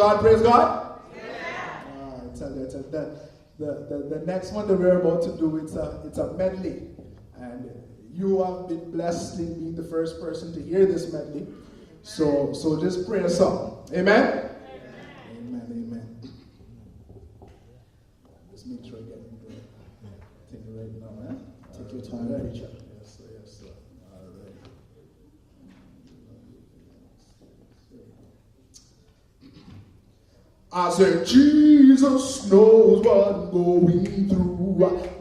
God, praise God. I tell you that the next one that we're about to do, it's a medley. And you have been blessed in being the first person to hear this medley. So just pray a song. Amen? Amen. Just make sure I get into it. Take it right now, eh? Take your time, preacher. Yes, sir. All right. I said, Jesus knows what I'm going through.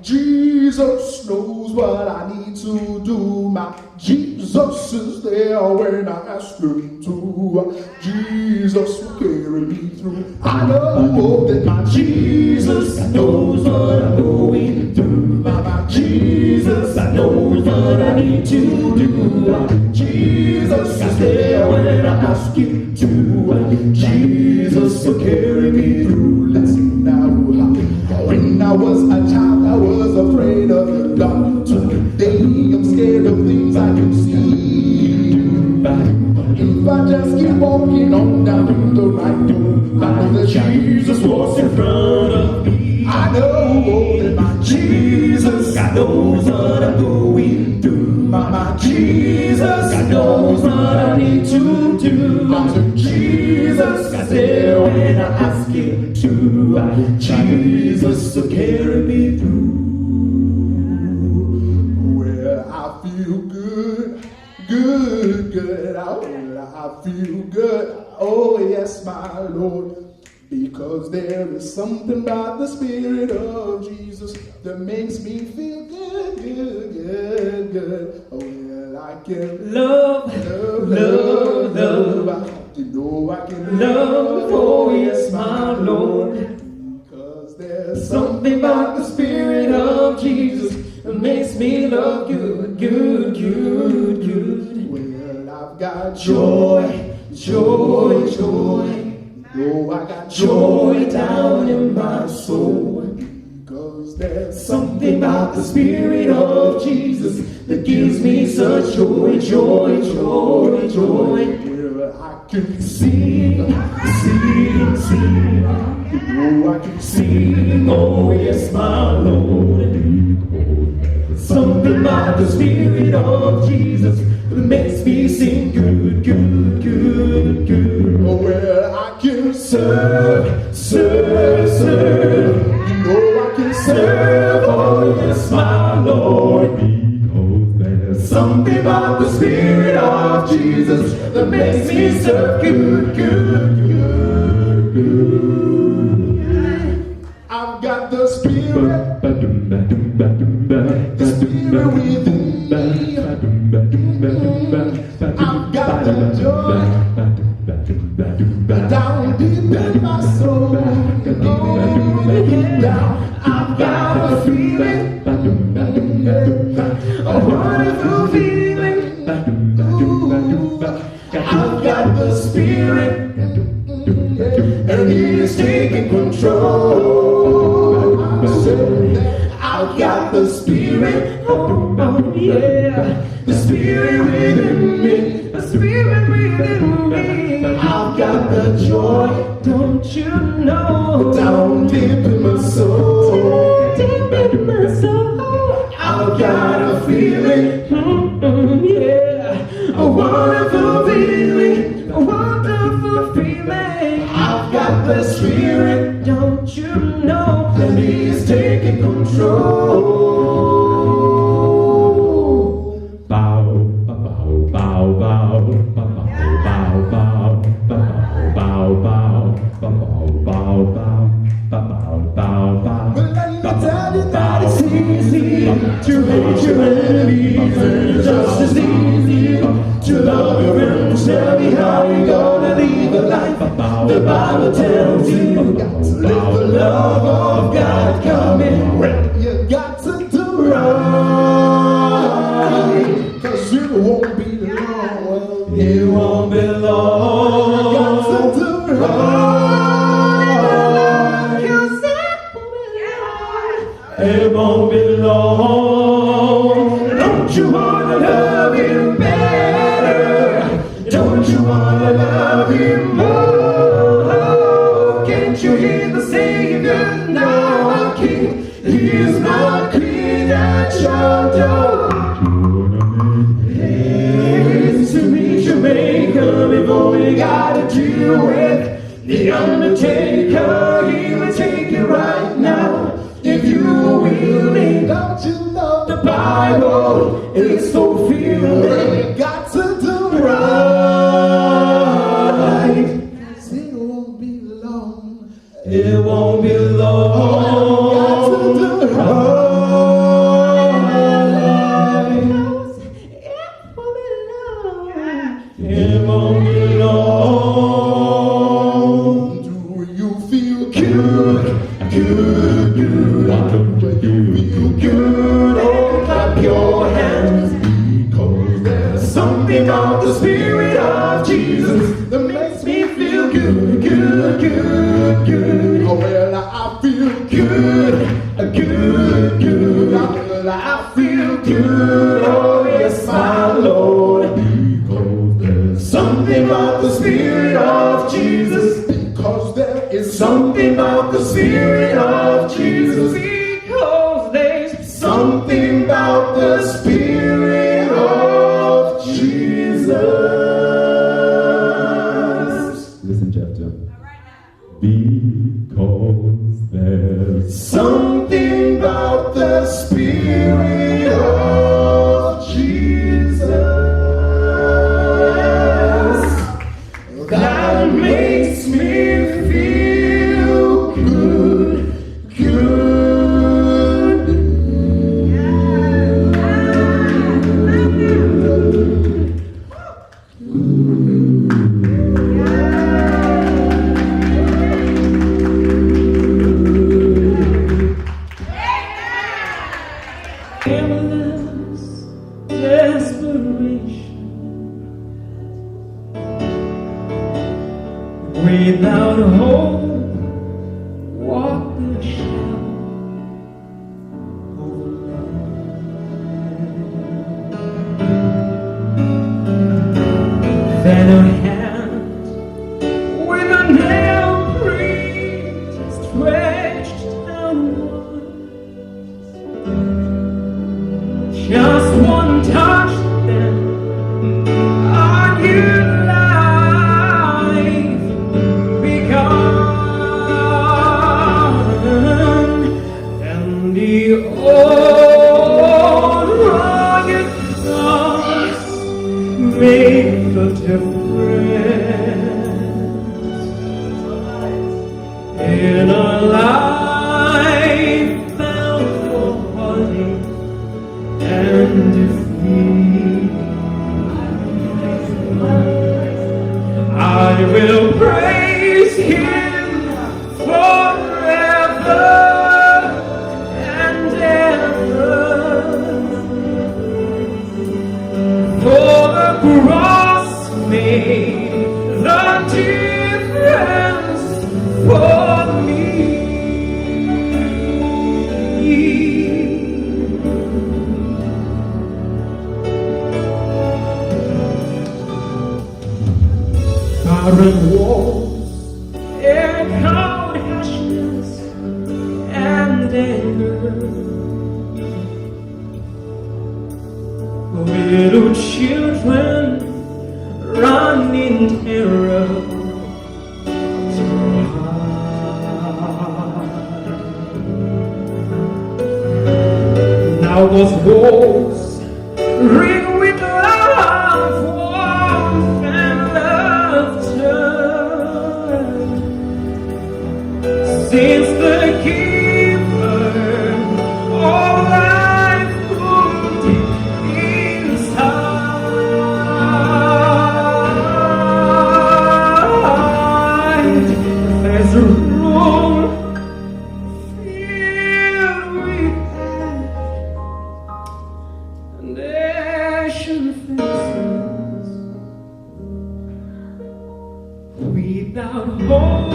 Jesus knows what I need to do. My Jesus is there when I ask him to. Jesus will carry me through. I know that my Jesus knows what I'm going through. My Jesus knows what I need to do. Jesus is there when I ask him to. Jesus will carry me through. Listen now. When I was a child, I was afraid of the dark. Today, I'm scared of things I can see. If I just keep walking on down the right road, I know that Jesus walks in front of me. I know that my Jesus, God knows what I'm going through. My Jesus, God knows what I need to do. I'm Jesus, God there when I ask him to. Jesus will carry me through. Well, I feel good. I feel good. Oh, yes, my Lord. Because there is something about the Spirit of Jesus that makes me feel good. Oh, well, I can love. You know I can love. Oh, yes, my Lord. Because there's something about the Spirit of Jesus that makes me love good. Well, I've got joy. Oh, I got joy down in my soul. Because there's something about the Spirit of Jesus that gives me such joy. Well, I can sing. Oh, I can sing. Oh, yes, my Lord. Something about the Spirit of Jesus that makes me sing good. Oh, well, I can serve. You know I can serve. Oh, yes, my Lord. Because there's something about the Spirit of Jesus that makes me serve good. I've got the Spirit within me. I've got the joy down deep in my soul. I've got a feeling, a wonderful feeling. I've got the Spirit, and He is taking control. I've got the Spirit, oh yeah, the Spirit within me, the Spirit within me. I've got the joy, don't you know, down deep in my soul, I've got a feeling, yeah, a wonderful feeling, I've got the Spirit, don't you know, that He's taking control. To hate your enemies, and just as easy to love your friends. Tell me how you gonna live a life the Bible tells you. Got to live the love of God coming. You got to do right, 'cause you won't be long. You won't be long. You got to do right, 'cause it won't be long. Don't you wanna love Him better? Don't you wanna love Him more? Can't you hear the Savior now, our King? He is knocking at your door. Hey, to meet your maker, before you gotta deal with the undertaker. He will take you right now if you will. Don't you know the Bible is fulfilled? You got to do right. It won't be long. It won't be long. Got to do right. It won't be long. Do you feel good? Good, good. Do you feel good? Oh, clap your hands. Because there's something about the Spirit of Jesus that makes me feel good, good, good, good. Oh, well, I feel good, good, good. Well, I feel good. Oh, yes, my Lord. Because there's something about the Spirit of Jesus. Because there is something about the Spirit of Jesus. Because there's something about the Spirit of Jesus. Listen, chapter. Because there's something about the Spirit of Jesus that makes me feel good, good. Endless desperation, without hope, walk the shadow of land. Then a hand with a nail print stretched downward. Just one touch, then a new life begun, and the old rugged cross made the difference in a life bound for honey and defeat. I will praise Him forever and ever, for the cross made the difference for me. Barren walls, echoed harshness and anger. Little children run in terror to hide. Now those walls ring with love, warmth, and since the giver of life put inside, there's a room filled with death and ashen faces, without hope.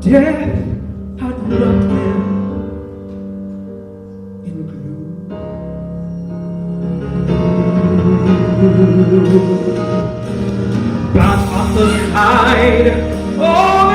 Death had wrapped them in gloom. But on the side of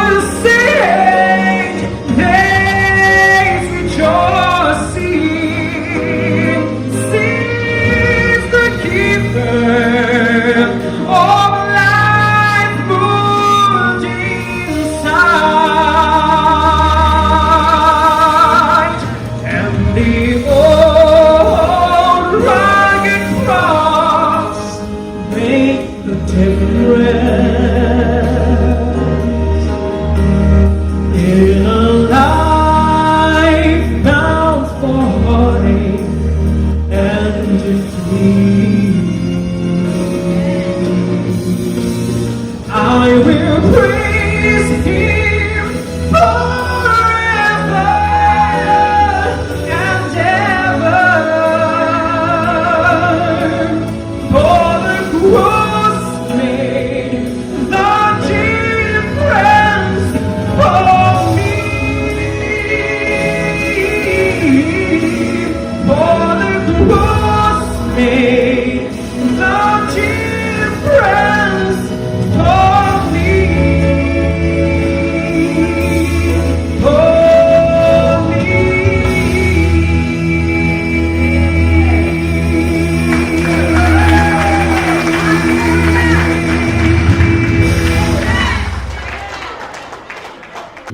I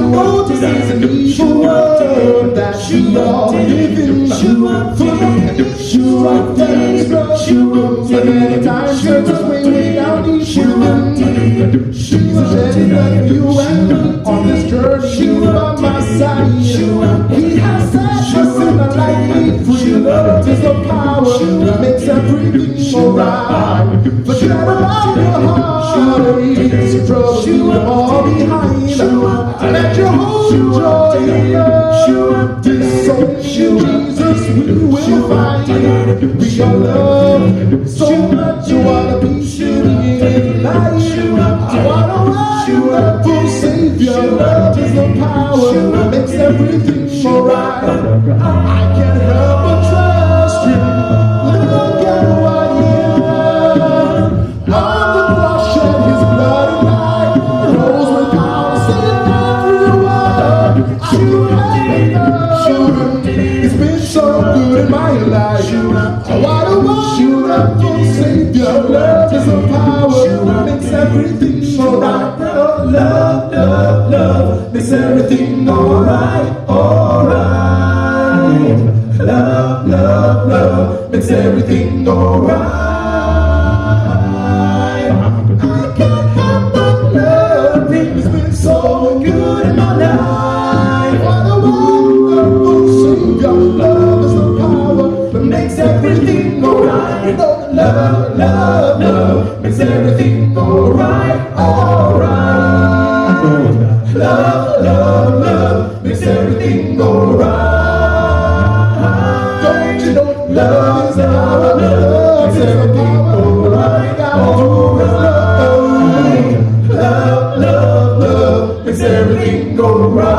know this is an evil world that you are living full of things, but many times you're just way without issue. Jesus said that you and me on this journey, you by my side. He has set us in a light made free. Love is the power that makes everything alright. Forget about your heartaches, troubles, leave them all behind. Let your whole joy in love. This soul in Jesus we will find. We are loved so much. You wanna be shooting in light. I wanna ride you up for Savior. Love is the power that makes everything alright. I can't help but trust Him. Look at what He done. On the cross shed His blood and life. Rose with power, saved everyone. You have love. It's been so good in my life. I wanna want you up for Savior. Love is a power that makes everything alright. Love, love, love makes everything alright, alright. Love, love, love makes everything alright. I can't help but love Him. It's been so good in my life. What a wonderful Savior. Love is the power that makes everything alright. Love, love, love makes everything alright, alright. Love, love, love makes everything alright. Don't you know love is the power, love makes everything alright, alright. Love, love, love makes everything alright.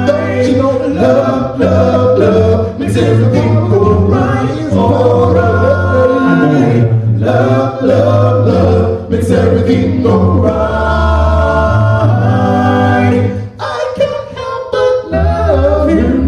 Don't you know love, love, love makes everything alright, alright. Love, love, love makes everything alright. I can't help but love Him.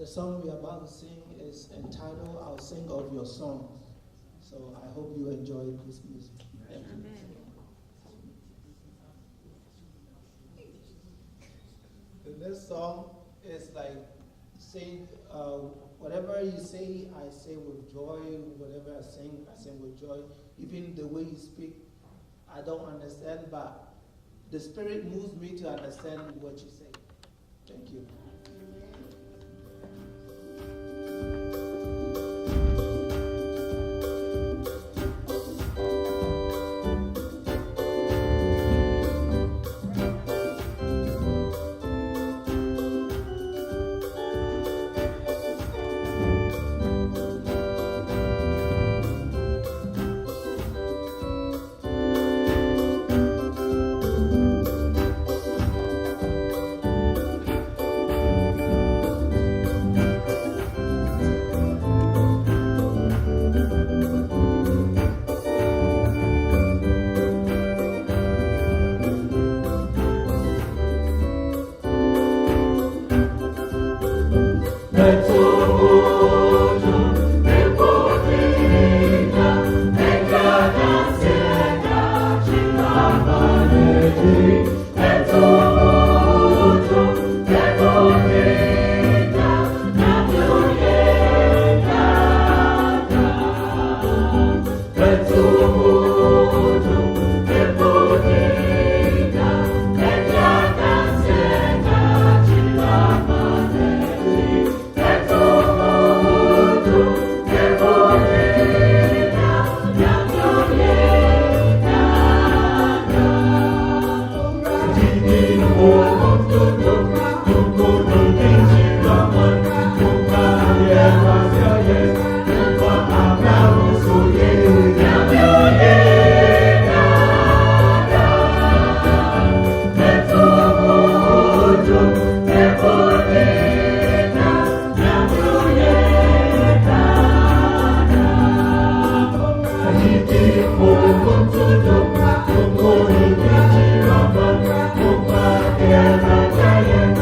The song we are about to sing is entitled I'll Sing of Your Song. So I hope you enjoy this music. Thank you. The next song is like saying, whatever you say, I say with joy. Whatever I sing with joy. Even the way you speak, I don't understand, but the Spirit moves me to understand what you say. Thank you. Yeah.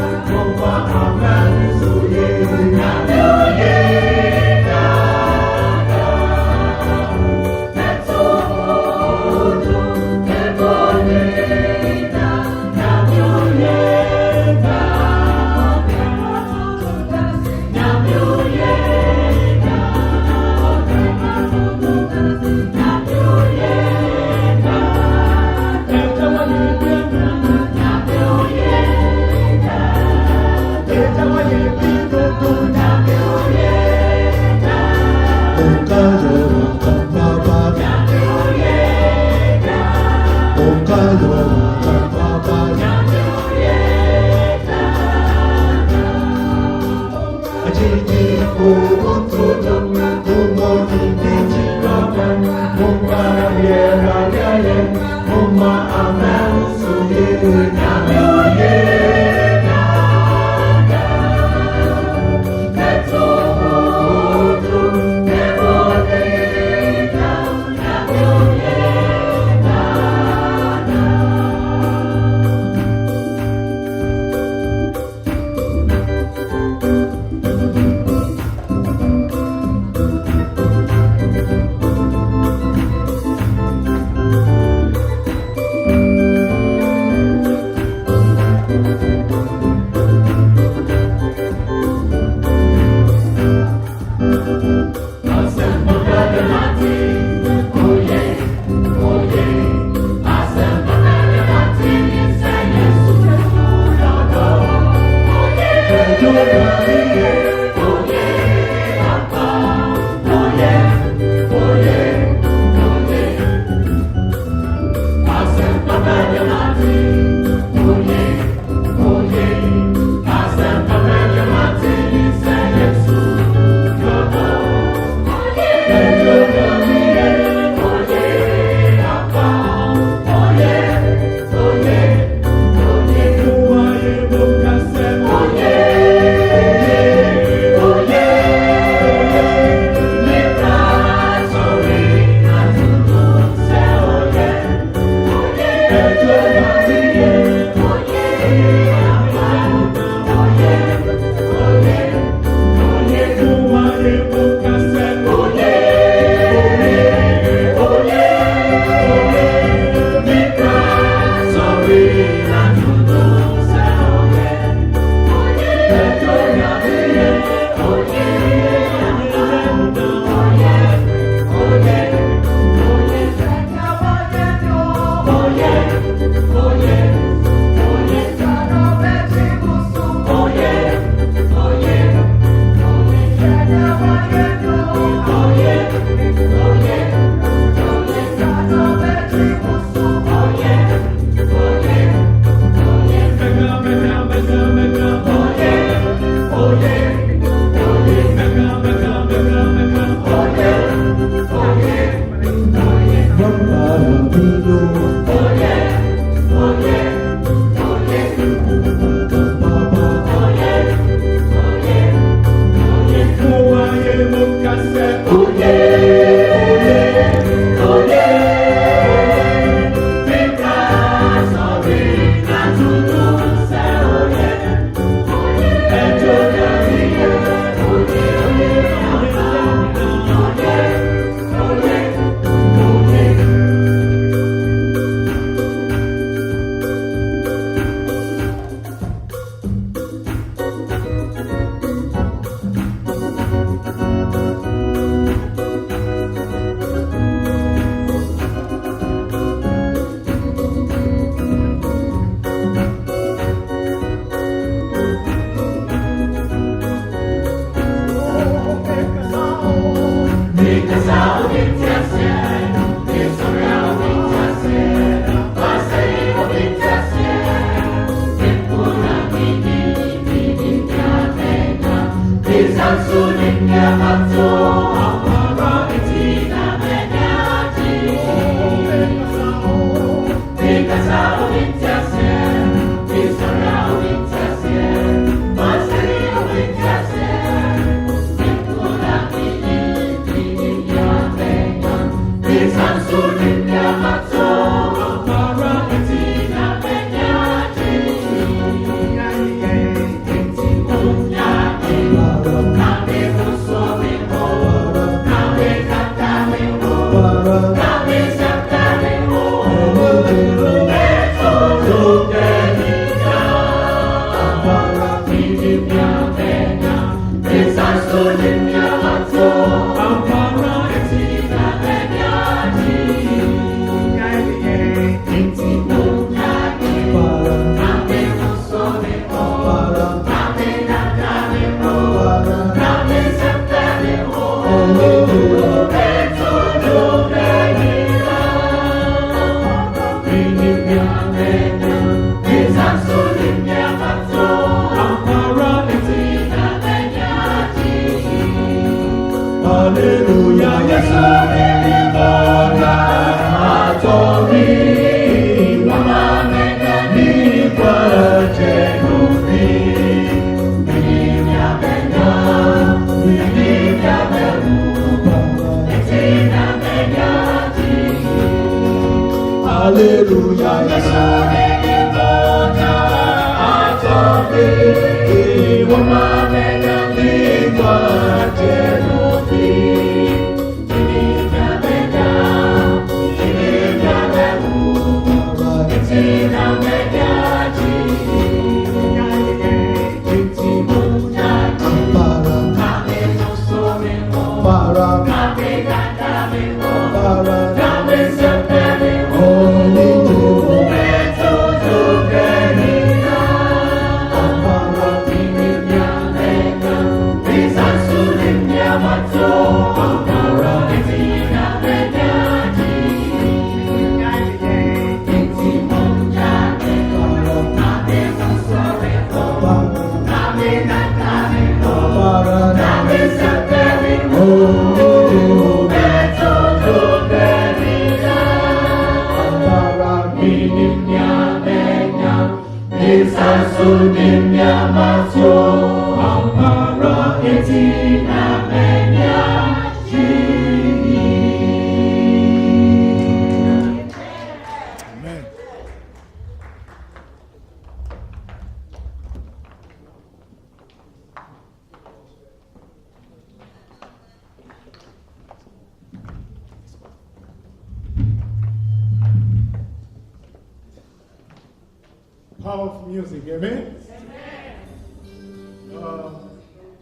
Powerful music, amen?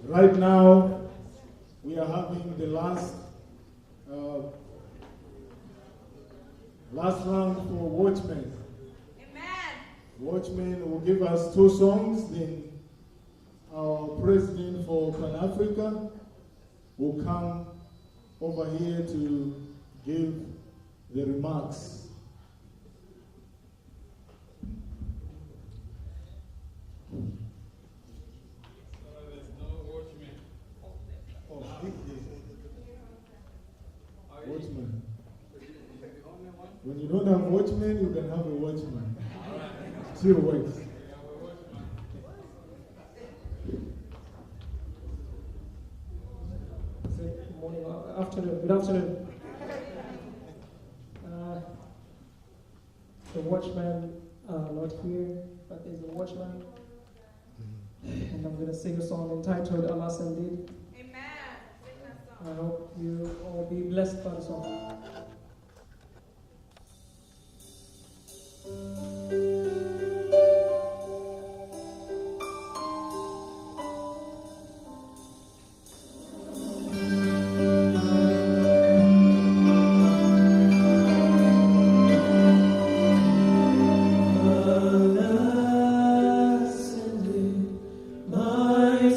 Right now, we are having the last round for Watchmen. Amen. Watchmen will give us 2 songs, then our president for Pan-Africa will come over here to give the remarks. Watchman. When you don't have watchman, you can have a watchman. Still works. Good morning, afternoon, good afternoon. The watchman not here, but there's a watchman. And I'm going to sing a song entitled Allah Sandid. I hope you all be blessed by the song. My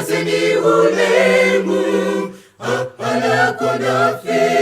Paseni ulemu, apana kondafe.